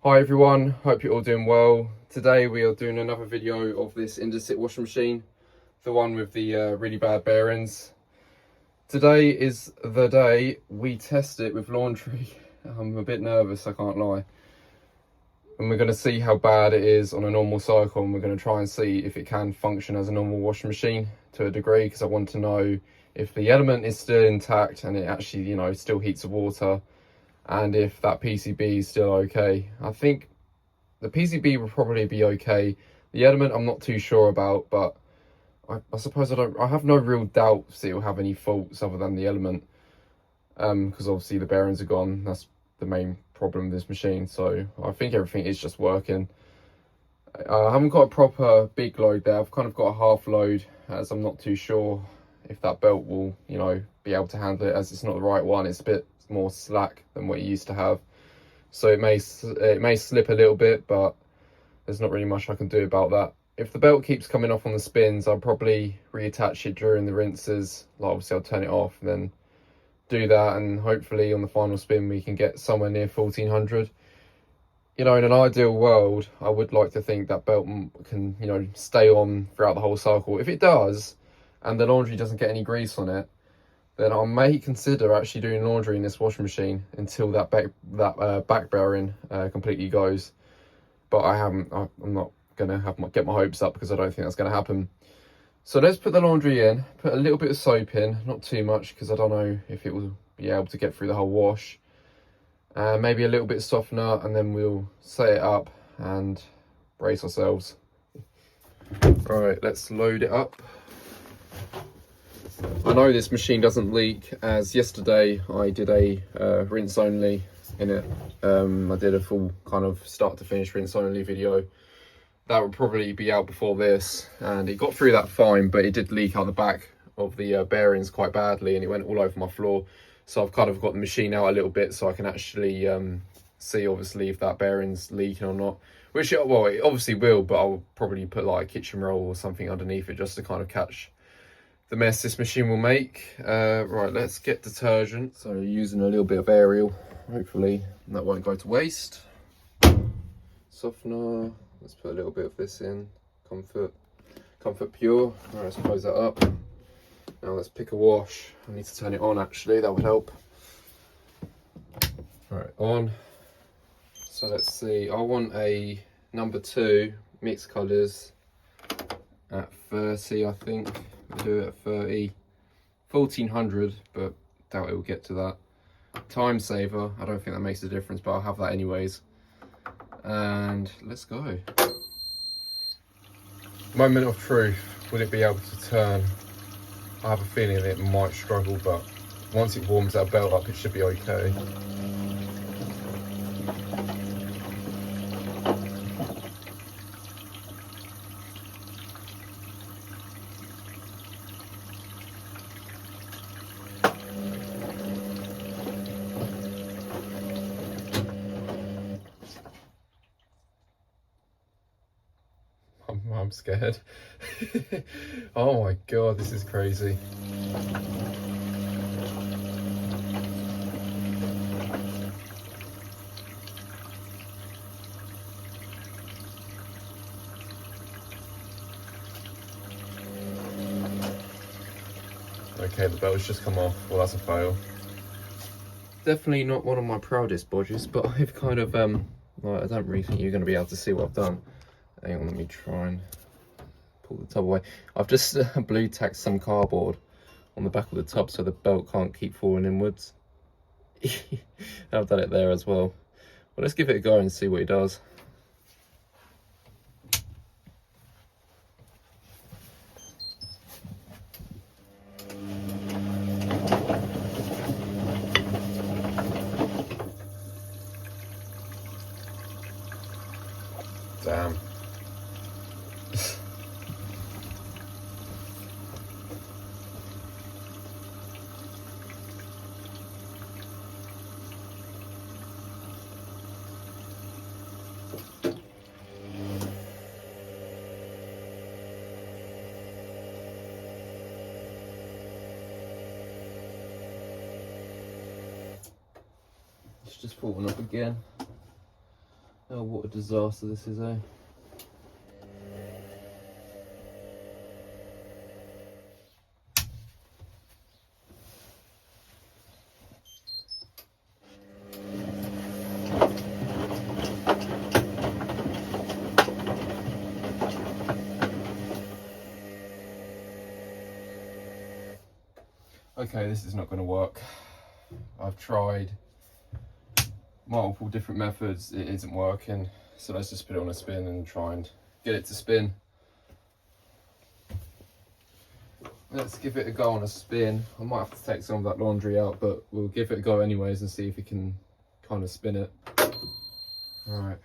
Hi everyone, hope you're all doing well. Today we are doing another video of this Indesit washing machine, the one with the really bad bearings. Today is the day we test it with laundry. I'm a bit nervous, I can't lie. And we're going to see how bad it is on a normal cycle, and we're going to try and see if it can function as a normal washing machine to a degree, because I want to know if the element is still intact and it actually, still heats the water, and if that PCB is still okay. I think the PCB will probably be okay. The element I'm not too sure about, but I suppose I have no real doubts it will have any faults other than the element, because obviously the bearings are gone. That's the main problem with this machine, so I think everything is just working. I haven't got a proper big load there. I've kind of got a half load, as I'm not too sure if that belt will, be able to handle it, as it's not the right one. It's a bit more slack than what you used to have, so it may slip a little bit, but there's not really much I can do about that. If the belt keeps coming off on the spins, I'll probably reattach it during the rinses. Like, obviously I'll turn it off and then do that, and hopefully on the final spin we can get somewhere near 1400. In an ideal world, I would like to think that belt can, stay on throughout the whole cycle. If it does, and the laundry doesn't get any grease on it, then I may consider actually doing laundry in this washing machine until that back bearing completely goes. But I'm not gonna get my hopes up, because I don't think that's gonna happen. So let's put the laundry in, put a little bit of soap in, not too much, because I don't know if it will be able to get through the whole wash. Maybe a little bit of softener, and then we'll set it up and brace ourselves. Right, let's load it up. I know this machine doesn't leak, as yesterday I did a rinse only in it. I did a full kind of start to finish rinse only video. That would probably be out before this, and it got through that fine, but it did leak out the back of the bearings quite badly, and it went all over my floor. So I've kind of got the machine out a little bit so I can actually see, obviously, if that bearing's leaking or not. Which, it obviously will, but I'll probably put like a kitchen roll or something underneath it just to kind of catch the mess this machine will make. Right, let's get detergent. So using a little bit of Ariel, hopefully that won't go to waste. Softener, let's put a little bit of this in. Comfort Pure. Right, let's close that up. Now let's pick a wash. I need to turn it on, actually, that would help. Right, on. So let's see, I want a number 2 mixed colours at 30, I think. We'll do it at 30. 1400, but doubt it will get to that. Time saver, I don't think that makes a difference, but I'll have that anyways. And let's go. Moment of truth, will it be able to turn? I have a feeling that it might struggle, but once it warms that belt up, it should be okay. I'm scared. Oh my god, this is crazy. Okay, the belt's just come off. Well, that's a fail. Definitely not one of my proudest bodges, but I've kind of I don't really think you're going to be able to see what I've done. Hang on, let me try and pull the tub away. I've just blue tacked some cardboard on the back of the tub so the belt can't keep falling inwards. I've done it there as well. Well, let's give it a go and see what it does. Damn. It's just fallen up again. Oh, what a disaster this is, eh? Okay, this is not going to work. I've tried multiple different methods, it isn't working. So let's just put it on a spin and try and get it to spin. Let's give it a go on a spin. I might have to take some of that laundry out, but we'll give it a go anyways and see if we can kind of spin it. All right.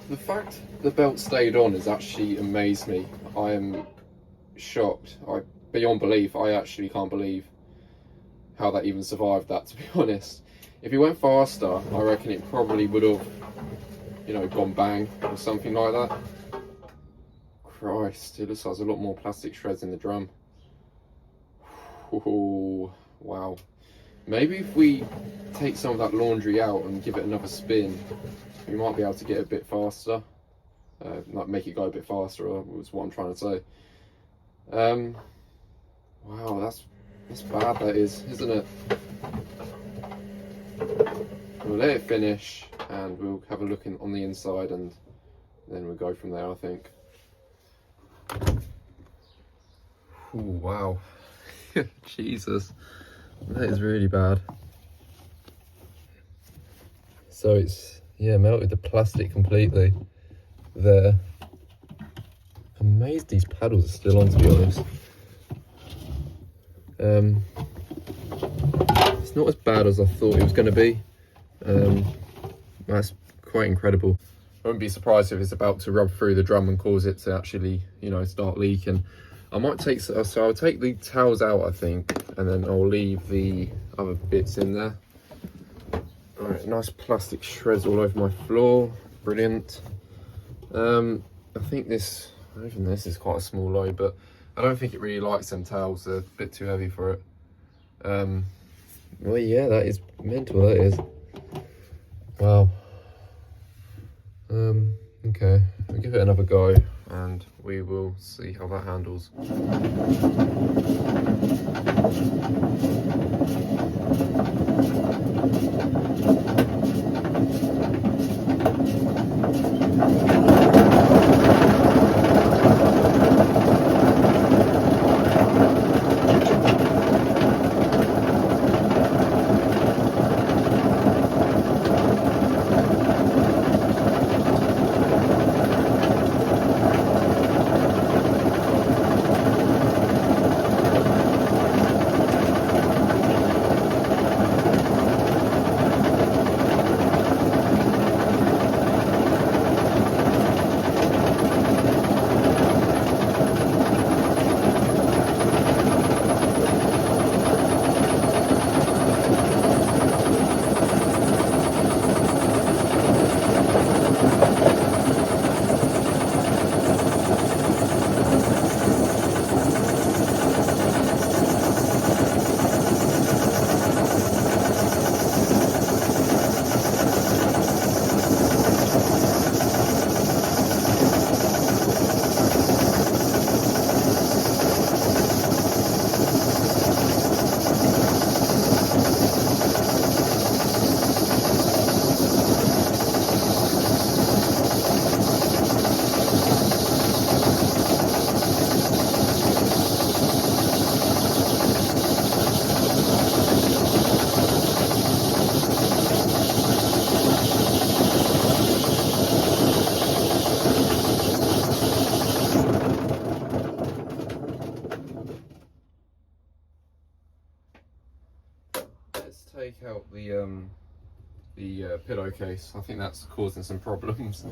The fact the belt stayed on has actually amazed me. I am shocked. Beyond belief. I actually can't believe how that even survived that, to be honest. If it went faster, I reckon it probably would have, you know, gone bang or something like that. Christ, it looks like there's a lot more plastic shreds in the drum. Ooh, wow. Maybe if we take some of that laundry out and give it another spin, we might be able to get a bit faster. Like make it go a bit faster, was what I'm trying to say. Wow, that's bad, that is, isn't it? We'll let it finish and we'll have a look on the inside and then we'll go from there, I think. Ooh, wow. Jesus, that is really bad. So it's, yeah, melted the plastic completely there. I'm amazed these paddles are still on, to be honest. It's not as bad as I thought it was going to be. That's quite incredible. I wouldn't be surprised if it's about to rub through the drum and cause it to actually, you know, start leaking. I might take, so I'll take the towels out, I think, and then I'll leave the other bits in there. Alright, nice plastic shreds all over my floor, brilliant. I think this, even this is quite a small load, but I don't think it really likes them towels, they're a bit too heavy for it. Well, yeah, that is mental, that is. Wow. Okay, we'll give it another go and we will see how that handles. Take out the pillowcase. I think that's causing some problems.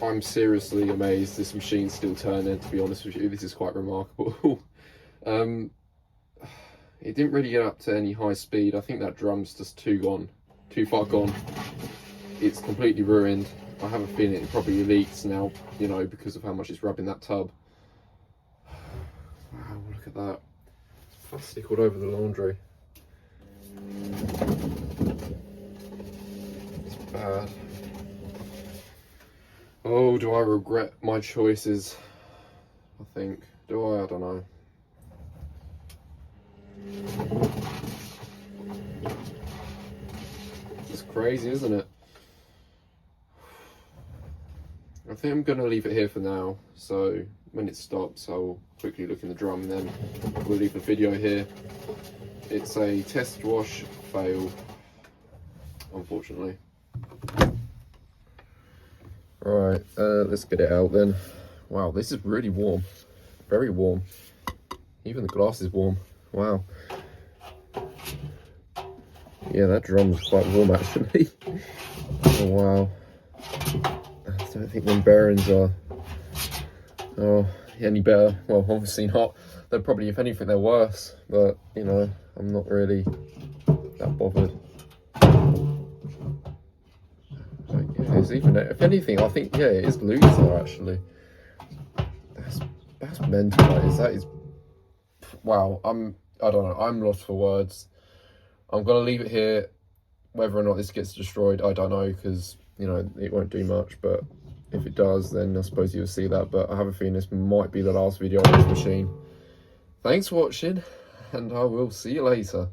I'm seriously amazed this machine's still turning, to be honest with you. This is quite remarkable. It didn't really get up to any high speed. I think that drum's just too far gone. It's completely ruined. I have a feeling it probably leaks now, you know, because of how much it's rubbing that tub. Wow, look at that. Plastic all over the laundry. It's bad. Oh, do I regret my choices? I think. Do I? I don't know. It's crazy, isn't it? I think I'm going to leave it here for now. So when it stops, I'll quickly look in the drum and then we'll leave the video here. It's a test wash fail, unfortunately. Right, let's get it out then. Wow, this is really warm. Very warm. Even the glass is warm. Wow. Yeah, that drum's quite warm actually. Oh wow. I don't think them bearings are any better. Well, obviously not. They're probably, if anything, they're worse. But, you know, I'm not really that bothered. Yeah, it's even, if anything, I think, yeah, it is looser actually. That's mental. That is, wow. I don't know. I'm lost for words. I'm gonna leave it here. Whether or not this gets destroyed, I don't know, because, you know, it won't do much. But if it does, then I suppose you'll see that. But I have a feeling this might be the last video on this machine. Thanks for watching, and I will see you later.